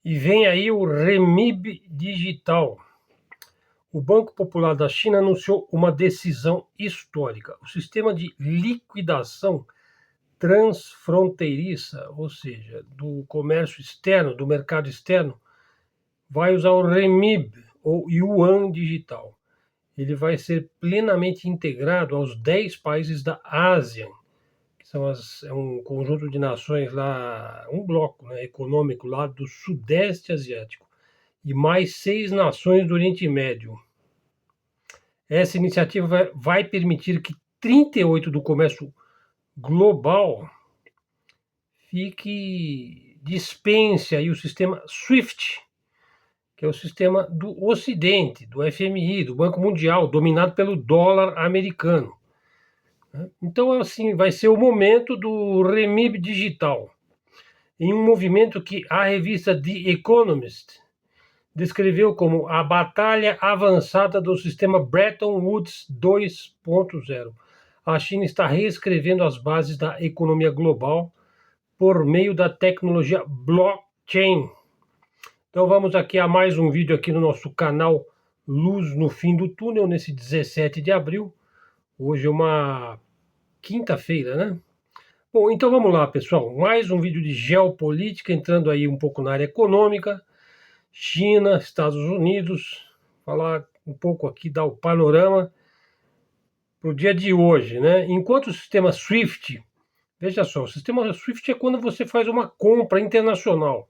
E vem aí o Renminbi digital. O Banco Popular da China anunciou uma decisão histórica. O sistema de liquidação transfronteiriça, ou seja, do comércio externo, do mercado externo, vai usar o Renminbi ou Yuan digital. Ele vai ser plenamente integrado aos 10 países da Ásia, que é um conjunto de nações lá, um bloco, né, econômico lá do Sudeste Asiático, e mais 6 nações do Oriente Médio. Essa iniciativa vai permitir que 38 do comércio global dispense aí o sistema SWIFT, que é o sistema do Ocidente, do FMI, do Banco Mundial, dominado pelo dólar americano. Então, assim, vai ser o momento do Renminbi digital, em um movimento que a revista The Economist descreveu como a batalha avançada do sistema Bretton Woods 2.0. A China está reescrevendo as bases da economia global por meio da tecnologia blockchain. Então vamos aqui a mais um vídeo aqui no nosso canal Luz no Fim do Túnel, nesse 17 de abril. Hoje é uma quinta-feira, né? Bom, então vamos lá, pessoal. Mais um vídeo de geopolítica, entrando aí um pouco na área econômica. China, Estados Unidos. Falar um pouco aqui, dar o panorama para o dia de hoje, né? Enquanto o sistema SWIFT, veja só, o sistema SWIFT é quando você faz uma compra internacional.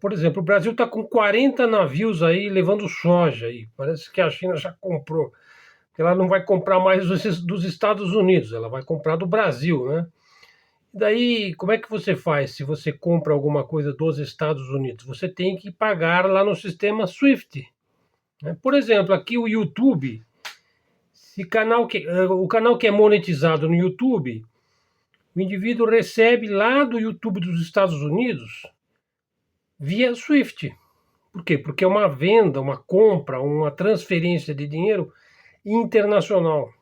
Por exemplo, o Brasil está com 40 navios aí levando soja aí. Parece que a China já comprou. Ela não vai comprar mais dos Estados Unidos, ela vai comprar do Brasil, né? E daí, como é que você faz se você compra alguma coisa dos Estados Unidos? Você tem que pagar lá no sistema SWIFT. Por exemplo, aqui o YouTube, o canal que é monetizado no YouTube, o indivíduo recebe lá do YouTube dos Estados Unidos via SWIFT. Por quê? Porque é uma venda, uma compra, uma transferência de dinheiro internacional.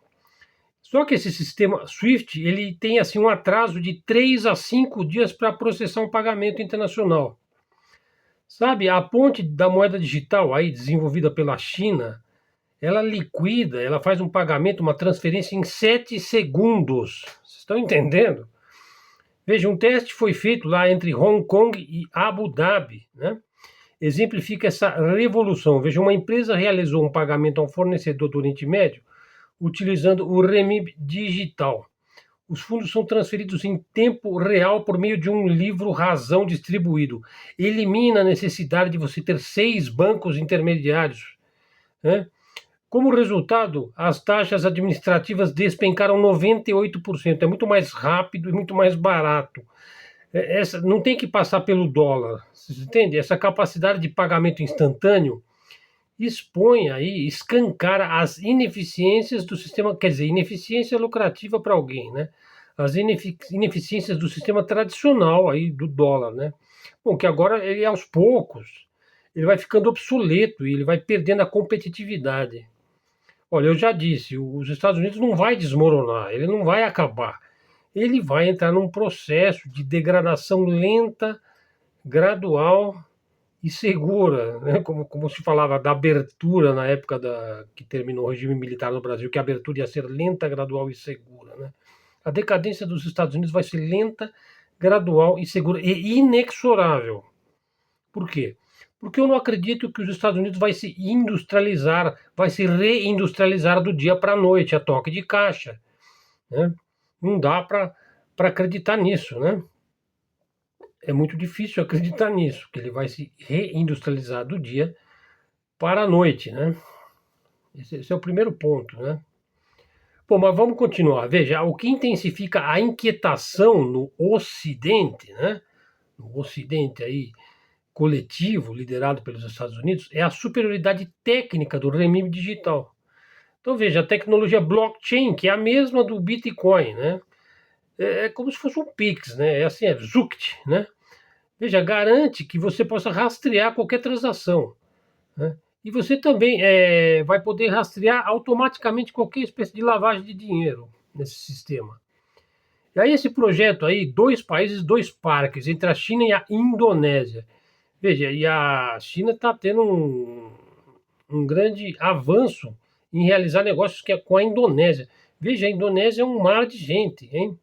Só que esse sistema SWIFT, ele tem assim um atraso de 3 a 5 dias para processar um pagamento internacional. Sabe, a ponte da moeda digital aí desenvolvida pela China, ela liquida, ela faz um pagamento, uma transferência em 7 segundos. Vocês estão entendendo? Veja, um teste foi feito lá entre Hong Kong e Abu Dhabi, né? Exemplifica essa revolução. Veja, uma empresa realizou um pagamento a um fornecedor do Oriente Médio utilizando o Renminbi digital. Os fundos são transferidos em tempo real por meio de um livro razão distribuído. Elimina a necessidade de você ter 6 bancos intermediários, né? Como resultado, as taxas administrativas despencaram 98%. É muito mais rápido e muito mais barato. Não tem que passar pelo dólar, vocês entendem? Essa capacidade de pagamento instantâneo expõe aí, escancara as ineficiências do sistema, quer dizer, ineficiência lucrativa para alguém, né? As ineficiências do sistema tradicional aí do dólar, né? Bom, que agora ele aos poucos ele vai ficando obsoleto e ele vai perdendo a competitividade. Olha, eu já disse, os Estados Unidos não vai desmoronar, ele não vai acabar. Ele vai entrar num processo de degradação lenta, gradual e segura, né? Como se falava da abertura na época que terminou o regime militar no Brasil, que a abertura ia ser lenta, gradual e segura, né? A decadência dos Estados Unidos vai ser lenta, gradual e segura e inexorável. Por quê? Porque eu não acredito que os Estados Unidos vai se industrializar, vai se reindustrializar do dia para a noite, a toque de caixa, né? Não dá para acreditar nisso, né? É muito difícil acreditar nisso, que ele vai se reindustrializar do dia para a noite, né? Esse é o primeiro ponto, né? Bom, mas vamos continuar. Veja, o que intensifica a inquietação no Ocidente, né? No Ocidente aí, coletivo, liderado pelos Estados Unidos, é a superioridade técnica do renminbi digital. Então, veja, a tecnologia blockchain, que é a mesma do Bitcoin, né? É como se fosse um Pix, né? É assim, é ZUCT, né? Veja, garante que você possa rastrear qualquer transação, né? E você também vai poder rastrear automaticamente qualquer espécie de lavagem de dinheiro nesse sistema. E aí esse projeto aí, 2 países, 2 parques, entre a China e a Indonésia. Veja, e a China está tendo um grande avanço em realizar negócios com a Indonésia. Veja, a Indonésia é um mar de gente, hein?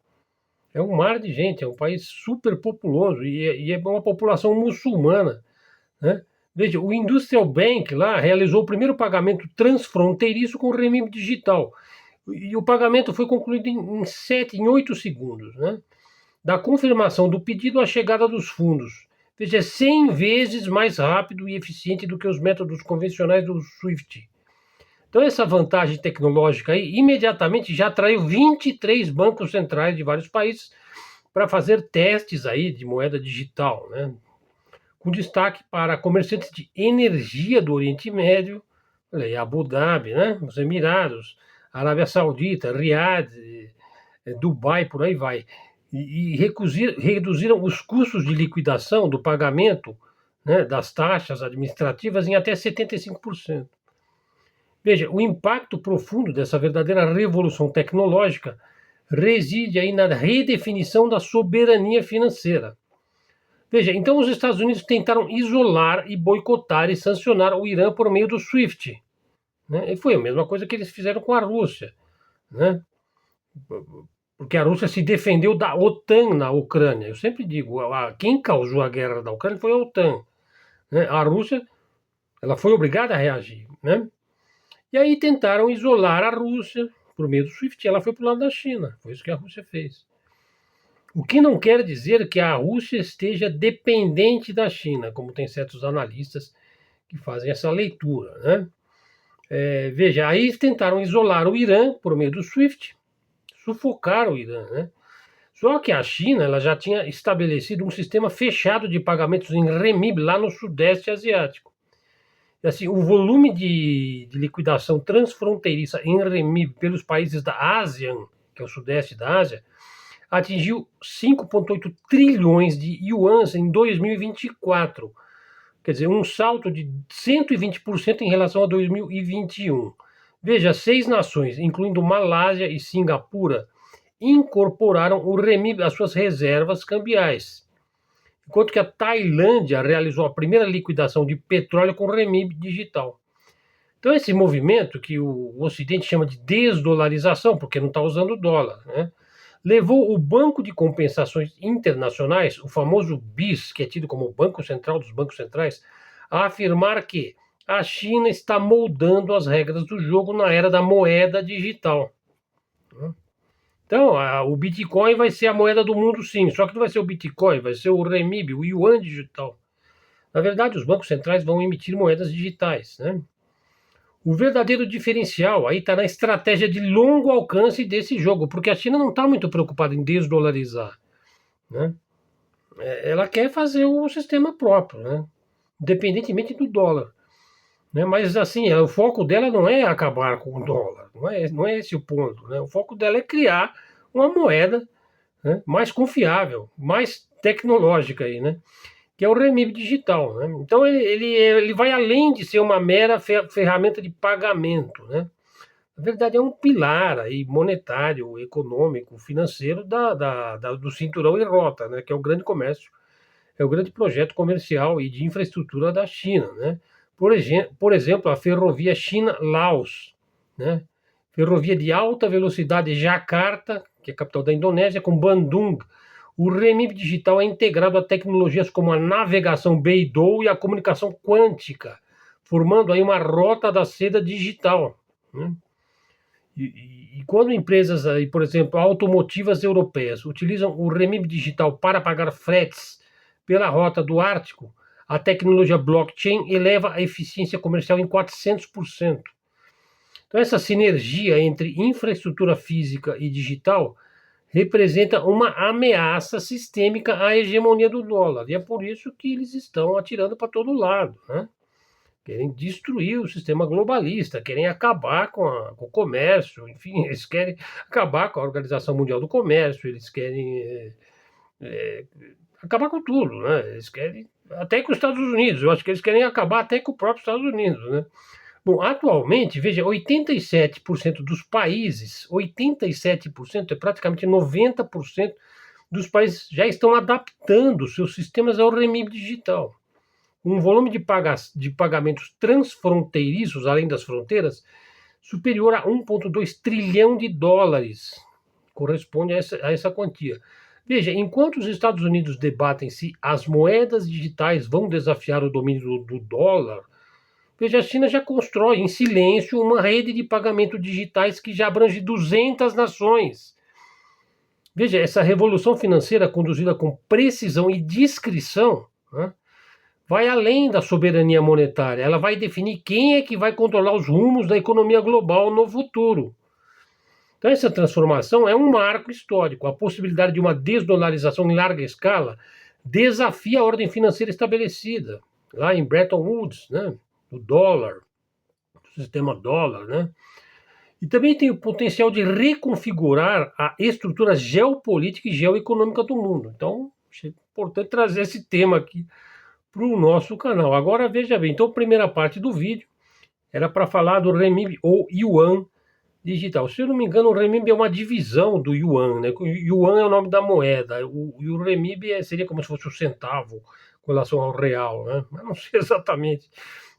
É um mar de gente, é um país super populoso e é uma população muçulmana, né? Veja, o Industrial Bank lá realizou o primeiro pagamento transfronteiriço com renminbi digital. E o pagamento foi concluído em 8 segundos, né? Da confirmação do pedido à chegada dos fundos. Veja, é 100 vezes mais rápido e eficiente do que os métodos convencionais do SWIFT. Então, essa vantagem tecnológica aí imediatamente já atraiu 23 bancos centrais de vários países para fazer testes aí de moeda digital, né? Com destaque para comerciantes de energia do Oriente Médio, olha aí, Abu Dhabi, né? Os Emirados, Arábia Saudita, Riad, Dubai, por aí vai. E reduziram os custos de liquidação do pagamento, né, das taxas administrativas em até 75%. Veja, o impacto profundo dessa verdadeira revolução tecnológica reside aí na redefinição da soberania financeira. Veja, então os Estados Unidos tentaram isolar e boicotar e sancionar o Irã por meio do SWIFT, né? E foi a mesma coisa que eles fizeram com a Rússia, né? Porque a Rússia se defendeu da OTAN na Ucrânia. Eu sempre digo, quem causou a guerra da Ucrânia foi a OTAN, né? A Rússia, ela foi obrigada a reagir, né? E aí tentaram isolar a Rússia por meio do SWIFT. Ela foi para o lado da China. Foi isso que a Rússia fez. O que não quer dizer que a Rússia esteja dependente da China, como tem certos analistas que fazem essa leitura, né? Veja, aí tentaram isolar o Irã por meio do SWIFT, sufocar o Irã, né? Só que a China ela já tinha estabelecido um sistema fechado de pagamentos em renminbi lá no Sudeste Asiático. E, assim, o volume de liquidação transfronteiriça em renminbi pelos países da ASEAN, que é o Sudeste da Ásia, atingiu 5,8 trilhões de yuans em 2024. Quer dizer, um salto de 120% em relação a 2021. Veja, 6 nações, incluindo Malásia e Singapura, incorporaram o renminbi às suas reservas cambiais, enquanto que a Tailândia realizou a primeira liquidação de petróleo com renminbi digital. Então, esse movimento, que o Ocidente chama de desdolarização, porque não está usando dólar, né, levou o Banco de Compensações Internacionais, o famoso BIS, que é tido como o Banco Central dos Bancos Centrais, a afirmar que a China está moldando as regras do jogo na era da moeda digital. Então, o Bitcoin vai ser a moeda do mundo, sim, só que não vai ser o Bitcoin, vai ser o renminbi, o yuan digital. Na verdade, os bancos centrais vão emitir moedas digitais, né? O verdadeiro diferencial aí está na estratégia de longo alcance desse jogo, porque a China não está muito preocupada em desdolarizar, né? Ela quer fazer o sistema próprio, né? Independentemente do dólar, né? Mas assim, o foco dela não é acabar com o dólar, não é esse o ponto, né? O foco dela é criar uma moeda, né, mais confiável, mais tecnológica aí, né? Que é o renminbi digital, né? Então ele vai além de ser uma mera ferramenta de pagamento, né? Na verdade é um pilar aí monetário, econômico, financeiro do cinturão e rota, né? Que é o grande comércio, é o grande projeto comercial e de infraestrutura da China, né? Por exemplo, a ferrovia China-Laos, né? Ferrovia de alta velocidade Jakarta, que é a capital da Indonésia, com Bandung. O renminbi digital é integrado a tecnologias como a navegação Beidou e a comunicação quântica, formando aí uma rota da seda digital, né? E quando empresas aí, por exemplo, automotivas europeias utilizam o renminbi digital para pagar fretes pela rota do Ártico, a tecnologia blockchain eleva a eficiência comercial em 400%. Então, essa sinergia entre infraestrutura física e digital representa uma ameaça sistêmica à hegemonia do dólar. E é por isso que eles estão atirando para todo lado, né? Querem destruir o sistema globalista, querem acabar com o comércio, enfim, eles querem acabar com a Organização Mundial do Comércio, eles querem acabar com tudo, né? Eles querem até com os Estados Unidos, eu acho que eles querem acabar até com o próprio Estados Unidos, né? Bom, atualmente, veja, 87% dos países, 87% é praticamente 90% dos países já estão adaptando seus sistemas ao renminbi digital. um volume de pagamentos transfronteiriços, além das fronteiras, superior a 1,2 trilhão de dólares. Corresponde a essa quantia. Veja, enquanto os Estados Unidos debatem se as moedas digitais vão desafiar o domínio do dólar, veja, a China já constrói em silêncio uma rede de pagamento digitais que já abrange 200 nações. Veja, essa revolução financeira conduzida com precisão e discrição, né, vai além da soberania monetária. Ela vai definir quem é que vai controlar os rumos da economia global no futuro. Então, essa transformação é um marco histórico. A possibilidade de uma desdolarização em larga escala desafia a ordem financeira estabelecida lá em Bretton Woods, né, o dólar, o sistema dólar, né? E também tem o potencial de reconfigurar a estrutura geopolítica e geoeconômica do mundo. Então, é importante trazer esse tema aqui para o nosso canal. Agora, veja bem, então a primeira parte do vídeo era para falar do renminbi ou yuan digital. Se eu não me engano, o renminbi é uma divisão do yuan, né? O yuan é o nome da moeda, e o renminbi seria como se fosse o centavo com relação ao real, né? Mas não sei exatamente,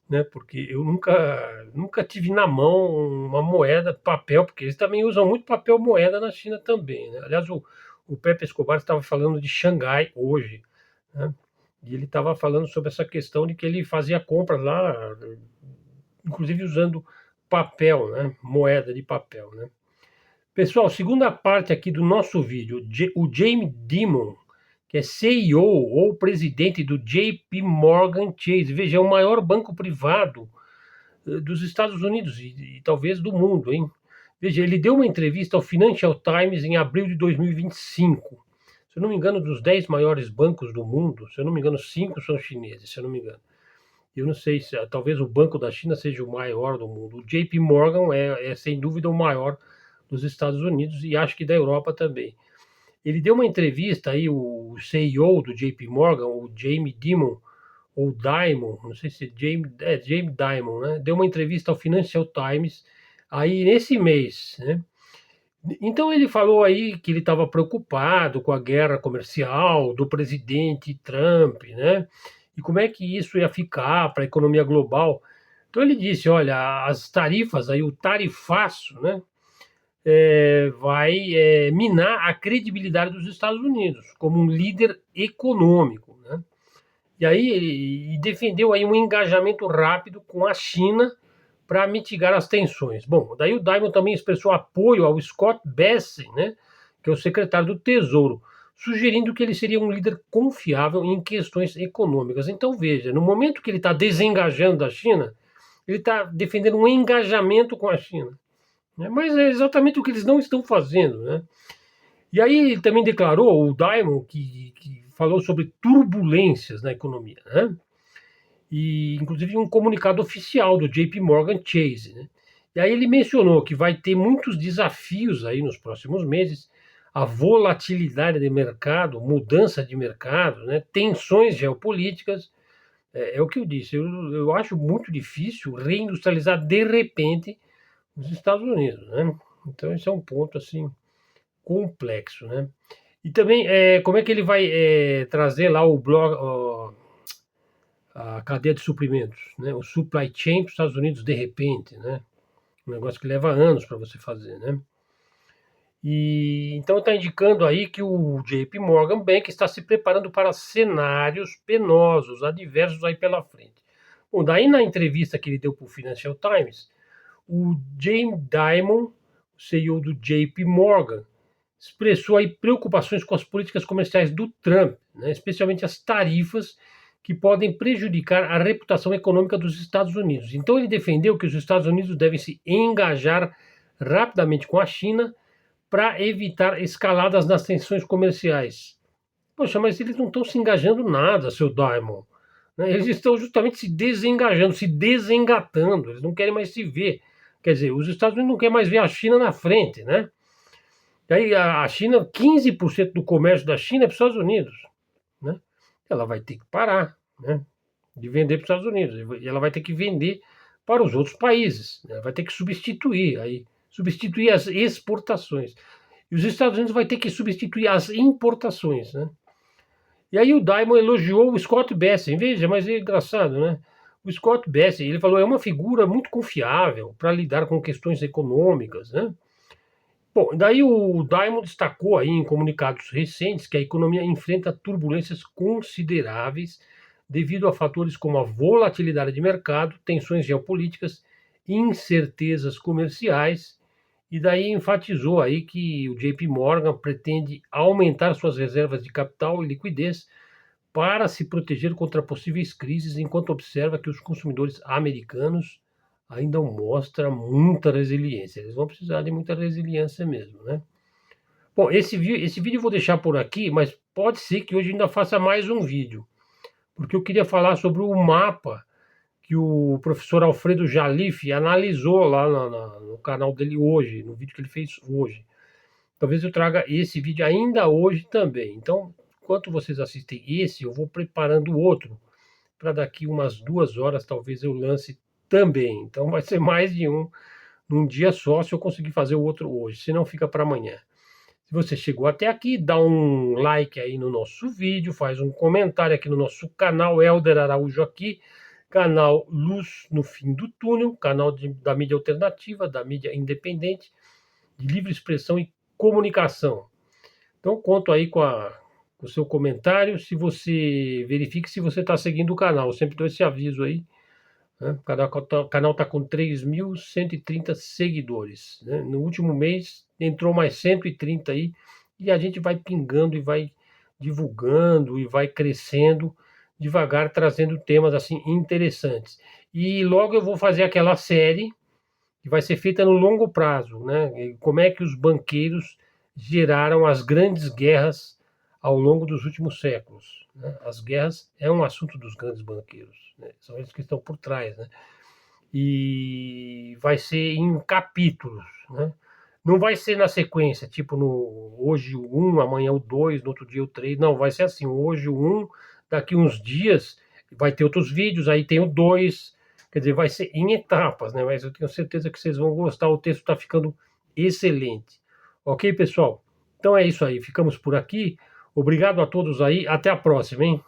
né? Porque eu nunca tive na mão uma moeda, papel, porque eles também usam muito papel moeda na China também, né? Aliás, o Pepe Escobar estava falando de Xangai hoje, né? E ele estava falando sobre essa questão de que ele fazia compras lá, inclusive usando papel, né? Moeda de papel, né? Pessoal, segunda parte aqui do nosso vídeo, o Jamie Dimon, que é CEO ou presidente do JP Morgan Chase. Veja, é o maior banco privado dos Estados Unidos e talvez do mundo, hein? Veja, ele deu uma entrevista ao Financial Times em abril de 2025. Se eu não me engano, dos 10 maiores bancos do mundo, se eu não me engano, 5 são chineses, se eu não me engano. Eu não sei se talvez o Banco da China seja o maior do mundo. O JP Morgan é sem dúvida o maior dos Estados Unidos e acho que da Europa também. Ele deu uma entrevista aí, o CEO do JP Morgan, o Jamie Dimon, ou Dimon, não sei se é Jamie Dimon, né? Deu uma entrevista ao Financial Times aí nesse mês, né? Então ele falou aí que ele estava preocupado com a guerra comercial do presidente Trump, né? E como é que isso ia ficar para a economia global. Então ele disse, olha, as tarifas aí, o tarifaço, né? Vai minar a credibilidade dos Estados Unidos como um líder econômico, né? E aí ele defendeu aí um engajamento rápido com a China para mitigar as tensões. Bom, daí o Dimon também expressou apoio ao Scott Bessent, né, que é o secretário do Tesouro, sugerindo que ele seria um líder confiável em questões econômicas. Então veja, no momento que ele está desengajando da China, ele está defendendo um engajamento com a China, né? Mas é exatamente o que eles não estão fazendo, né? E aí ele também declarou, o Dimon, que falou sobre turbulências na economia, né? E inclusive um comunicado oficial do JP Morgan Chase, né? E aí ele mencionou que vai ter muitos desafios aí nos próximos meses, a volatilidade de mercado, mudança de mercado, né? Tensões geopolíticas, é o que eu disse, eu acho muito difícil reindustrializar de repente os Estados Unidos, né? Então esse é um ponto assim complexo, né? E também como é que ele vai trazer lá o blog, a cadeia de suprimentos, né? O supply chain para os Estados Unidos de repente, né? Um negócio que leva anos para você fazer, né? E então está indicando aí que o JP Morgan Bank está se preparando para cenários penosos, adversos aí pela frente. Bom, daí na entrevista que ele deu para o Financial Times, o Jamie Dimon, CEO do JP Morgan, expressou aí preocupações com as políticas comerciais do Trump, né? Especialmente as tarifas que podem prejudicar a reputação econômica dos Estados Unidos. Então ele defendeu que os Estados Unidos devem se engajar rapidamente com a China para evitar escaladas nas tensões comerciais. Poxa, mas eles não estão se engajando nada, seu Diamond, né? Eles estão justamente se desengajando, se desengatando, eles não querem mais se ver. Quer dizer, os Estados Unidos não querem mais ver a China na frente, né? E aí a China, 15% do comércio da China é para os Estados Unidos, né? Ela vai ter que parar, né, de vender para os Estados Unidos, e ela vai ter que vender para os outros países, né? Vai ter que substituir as exportações. E os Estados Unidos vai ter que substituir as importações, né? E aí o Diamond elogiou o Scott Bessent, veja, mas é engraçado, né? O Scott Bessent, ele falou, é uma figura muito confiável para lidar com questões econômicas, né? Bom, daí o Diamond destacou aí em comunicados recentes que a economia enfrenta turbulências consideráveis devido a fatores como a volatilidade de mercado, tensões geopolíticas, incertezas comerciais, e daí enfatizou aí que o JP Morgan pretende aumentar suas reservas de capital e liquidez para se proteger contra possíveis crises, enquanto observa que os consumidores americanos ainda mostram muita resiliência. Eles vão precisar de muita resiliência mesmo, né? Bom, esse vídeo eu vou deixar por aqui, mas pode ser que hoje ainda faça mais um vídeo, porque eu queria falar sobre o mapa que o professor Alfredo Jalife analisou lá no canal dele hoje, no vídeo que ele fez hoje. Talvez eu traga esse vídeo ainda hoje também. Então, enquanto vocês assistem esse, eu vou preparando outro para daqui umas 2 horas, talvez eu lance também. Então, vai ser mais de um num dia só, se eu conseguir fazer o outro hoje, senão fica para amanhã. Se você chegou até aqui, dá um like aí no nosso vídeo, faz um comentário aqui no nosso canal Helder Araújo aqui, canal Luz no Fim do Túnel, canal da mídia alternativa, da mídia independente, de livre expressão e comunicação. Então, conto aí com o seu comentário, se você verifique se você está seguindo o canal. Eu sempre dou esse aviso aí, né? O canal está com 3.130 seguidores, né? No último mês entrou mais 130 aí, e a gente vai pingando e vai divulgando e vai crescendo devagar, trazendo temas assim interessantes. E logo eu vou fazer aquela série que vai ser feita no longo prazo, né? E como é que os banqueiros geraram as grandes guerras ao longo dos últimos séculos, né? As guerras é um assunto dos grandes banqueiros, né? São eles que estão por trás, né? E vai ser em capítulos, né? Não vai ser na sequência, tipo hoje o 1, amanhã o 2, no outro dia o 3. Não, vai ser assim, hoje o 1, daqui uns dias vai ter outros vídeos, aí tem o 2. Quer dizer, vai ser em etapas, né? Mas eu tenho certeza que vocês vão gostar. O texto está ficando excelente. Ok, pessoal? Então é isso aí. Ficamos por aqui. Obrigado a todos aí. Até a próxima, hein?